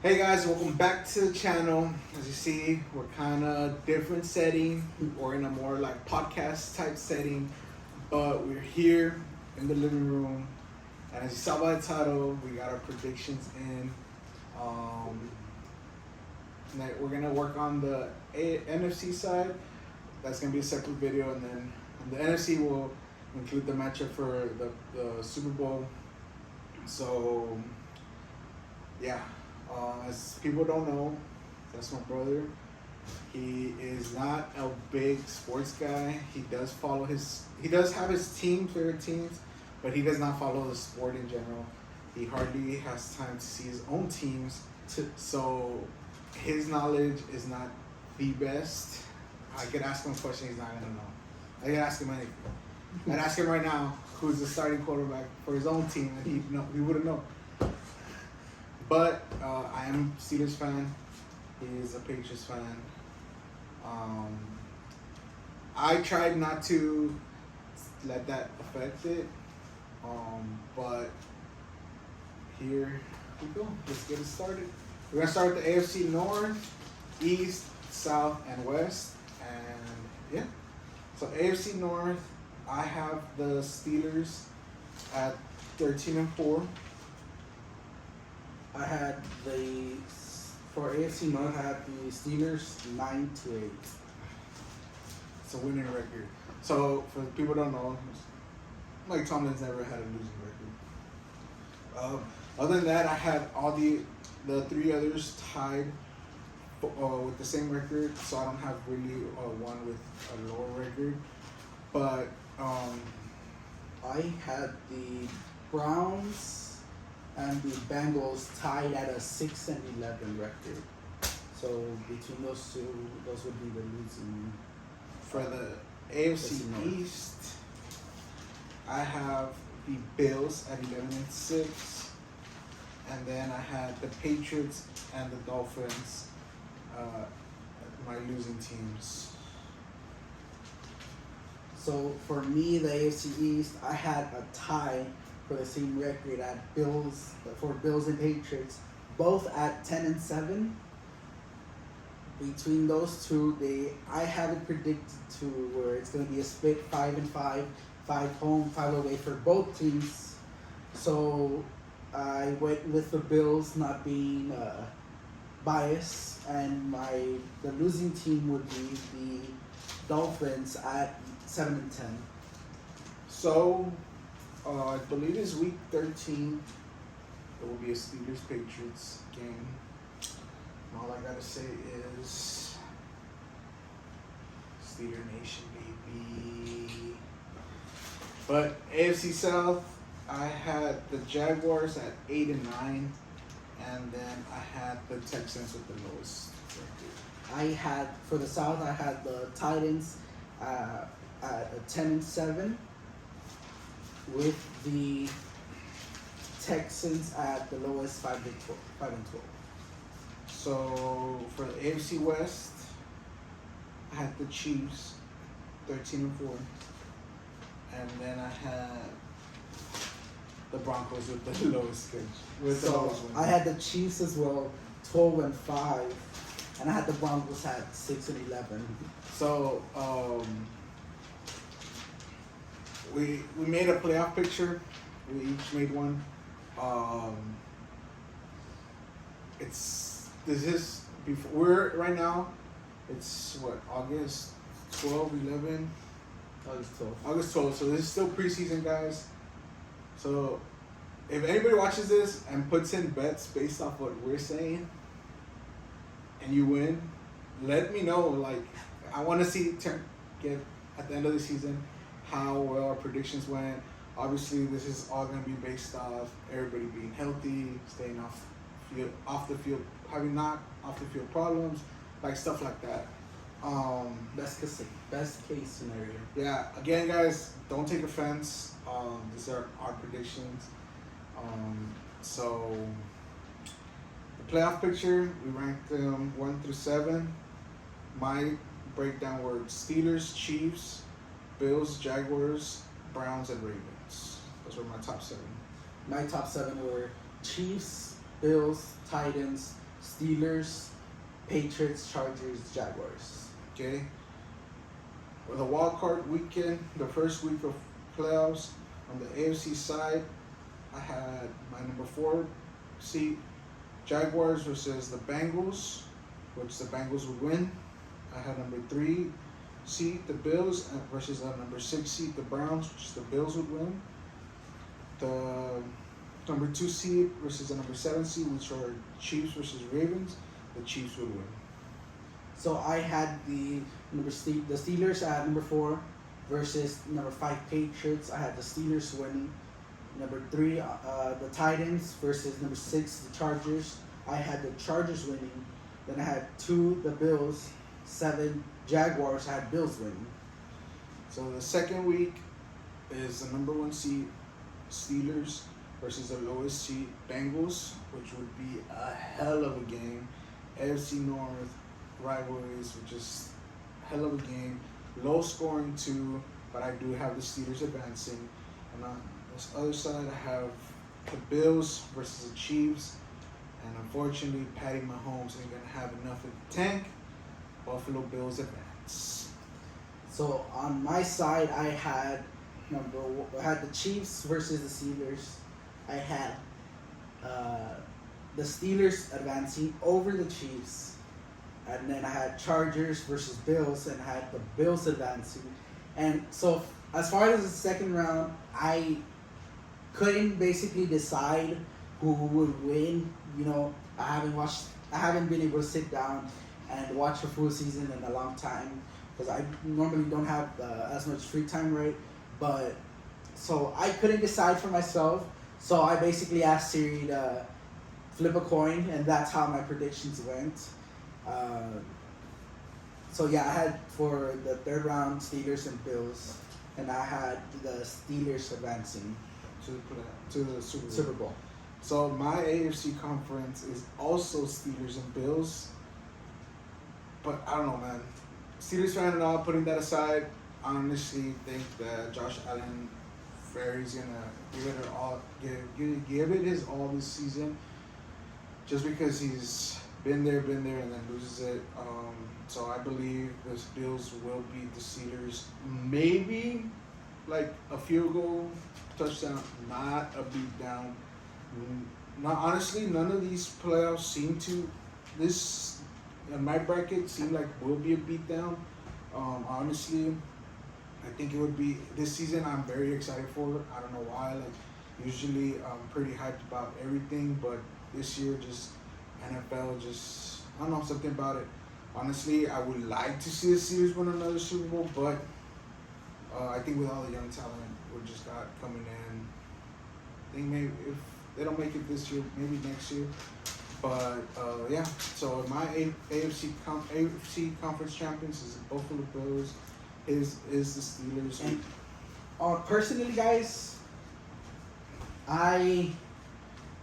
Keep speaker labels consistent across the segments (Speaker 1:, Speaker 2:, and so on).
Speaker 1: Hey guys, welcome back to the channel. As you see, we're kind of different setting. We're in a more like podcast type setting, but we're here in the living room. And as you saw by the title, we got our predictions in. We're gonna work on the NFC side. That's gonna be a separate video, and then on the NFC will include the matchup for the Super Bowl. So yeah. As people don't know, that's my brother. He is not a big sports guy. He does have his favorite teams, but he does not follow the sport in general. He hardly has time to see his own teams, so his knowledge is not the best. I could ask him a question he's not gonna know. I could ask him anything. I'd ask him right now who's the starting quarterback for his own team, and he wouldn't know. But I am a Steelers fan. He is a Patriots fan. I tried not to let that affect it. But here we go. Let's get it started. We're going to start with the AFC North, East, South, and West. And yeah. So AFC North, I have the Steelers at 13-4.
Speaker 2: For AFC North, I had the Steelers 9-8.
Speaker 1: It's a winning record. So for people who don't know, Mike Tomlin's never had a losing record. Other than that, I had all the three others tied with the same record, so I don't have really one with a lower record. But
Speaker 2: I had the Browns and the Bengals tied at a 6-11 record. So between those two, those would be the losing.
Speaker 1: For the AFC East, I have the Bills at 11-6, and then I had the Patriots and the Dolphins, my losing teams.
Speaker 2: So for me, the AFC East, I had a tie for the same record at Bills and Patriots, both at 10-7. Between those two, I have it predicted to where it's going to be a split 5-5, 5 home, 5 away for both teams. So I went with the Bills not being biased, and the losing team would be the Dolphins at 7-10.
Speaker 1: So I believe it's week 13. It will be a Steelers-Patriots game. And all I gotta say is Steeler Nation, baby. But AFC South, I had the Jaguars at 8-9, and then I had the Texans with the lowest record.
Speaker 2: For the South, I had the Titans at a 10-7. With the Texans at the lowest 5-12.
Speaker 1: So for the AFC West, I had the Chiefs 13-4, and then I had the Broncos with the lowest schedule.
Speaker 2: I had the Chiefs as well, 12-5, and I had the Broncos at 6-11.
Speaker 1: So we made a playoff picture. We each made one. We're right now. It's what, August 12, 11. August 12. So this is still preseason, guys. So if anybody watches this and puts in bets based off what we're saying, and you win, let me know. Like, I want to see get at the end of the season how well our predictions went. Obviously, this is all going to be based off everybody being healthy, staying off the field, having not off the field problems, like stuff like that.
Speaker 2: Best case scenario.
Speaker 1: Yeah. Again, guys, don't take offense. These are our predictions. So the playoff picture, we ranked them 1 through 7. My breakdown were Steelers, Chiefs, Bills, Jaguars, Browns, and Ravens. Those were my top 7.
Speaker 2: My top 7 were Chiefs, Bills, Titans, Steelers, Patriots, Chargers, Jaguars.
Speaker 1: Okay. For the wild card weekend, the first week of playoffs, on the AFC side, I had my number 4 seed, Jaguars versus the Bengals, which the Bengals would win. I had number 3 seed, the Bills, versus the number 6 seed, the Browns, which the Bills would win. The number 2 seed versus the number 7 seed, which are Chiefs versus Ravens, the Chiefs would win.
Speaker 2: So I had the Steelers at number 4 versus number 5 Patriots. I had the Steelers winning. Number 3, the Titans versus number 6 the Chargers. I had the Chargers winning. Then I had 2 the Bills, 7 Jaguars. I had Bills winning.
Speaker 1: So the second week is the number 1 seed Steelers versus the lowest seed Bengals, which would be a hell of a game. AFC North rivalries, which is hell of a game. Low scoring too, but I do have the Steelers advancing. And on this other side, I have the Bills versus the Chiefs. And unfortunately, Patty Mahomes ain't gonna have enough in the tank. Buffalo Bills advance.
Speaker 2: So on my side, I had the Chiefs versus the Steelers. I had the Steelers advancing over the Chiefs. And then I had Chargers versus Bills, and I had the Bills advancing. And so as far as the second round, I couldn't basically decide who would win. You know, I haven't been able to sit down and watch a full season in a long time because I normally don't have as much free time, right? But so I couldn't decide for myself. So I basically asked Siri to flip a coin, and that's how my predictions went. So yeah, I had for the third round Steelers and Bills, and I had the Steelers advancing
Speaker 1: to the Super Bowl.
Speaker 2: Super Bowl.
Speaker 1: So my AFC conference is also Steelers and Bills. But I don't know, man. Steelers fan and all, putting that aside, I honestly think that Josh Allen Ferry's gonna give it his all this season. Just because he's been there, and then loses it. So I believe the Bills will beat the Steelers. Maybe like a field goal, touchdown, not a beat down. Not honestly, none of these playoffs seem to. This in my bracket seem like will be a beat down. Honestly, I think it would be this season. I'm very excited for it. I don't know why. Like usually, I'm pretty hyped about everything, but this year just NFL just I don't know something about it. Honestly, I would like to see the Steelers win another Super Bowl, but I think with all the young talent we just got coming in, I think maybe if they don't make it this year, maybe next year. But yeah, so my AFC conference champions is the Buffalo Bills, is the Steelers.
Speaker 2: And personally, guys, I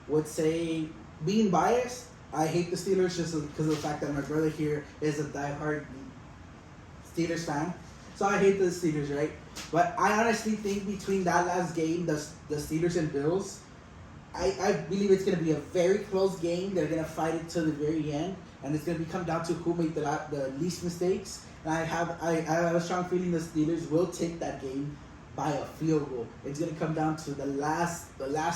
Speaker 2: would say being biased, I hate the Steelers just because of the fact that my brother here is a diehard Steelers fan. So I hate the Steelers, right? But I honestly think between that last game, the Steelers and Bills, I believe it's going to be a very close game. They're going to fight it to the very end. And it's going to come down to who made the least mistakes. And I have a strong feeling the Steelers will take that game by a field goal. It's going to come down to the last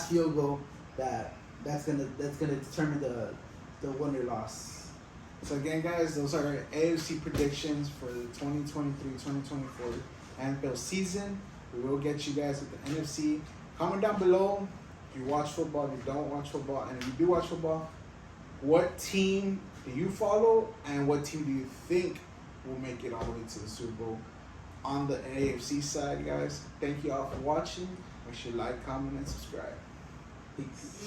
Speaker 2: field goal that's gonna determine the win or loss.
Speaker 1: So again, guys, those are our AFC predictions for the 2023-2024 NFL season. We will get you guys with the NFC. Comment down below if you watch football, if you don't watch football, and if you do watch football, what team do you follow and what team do you think will make it all the way to the Super Bowl? On the AFC side, guys, thank you all for watching. Make sure you like, comment, and subscribe.
Speaker 2: Peace.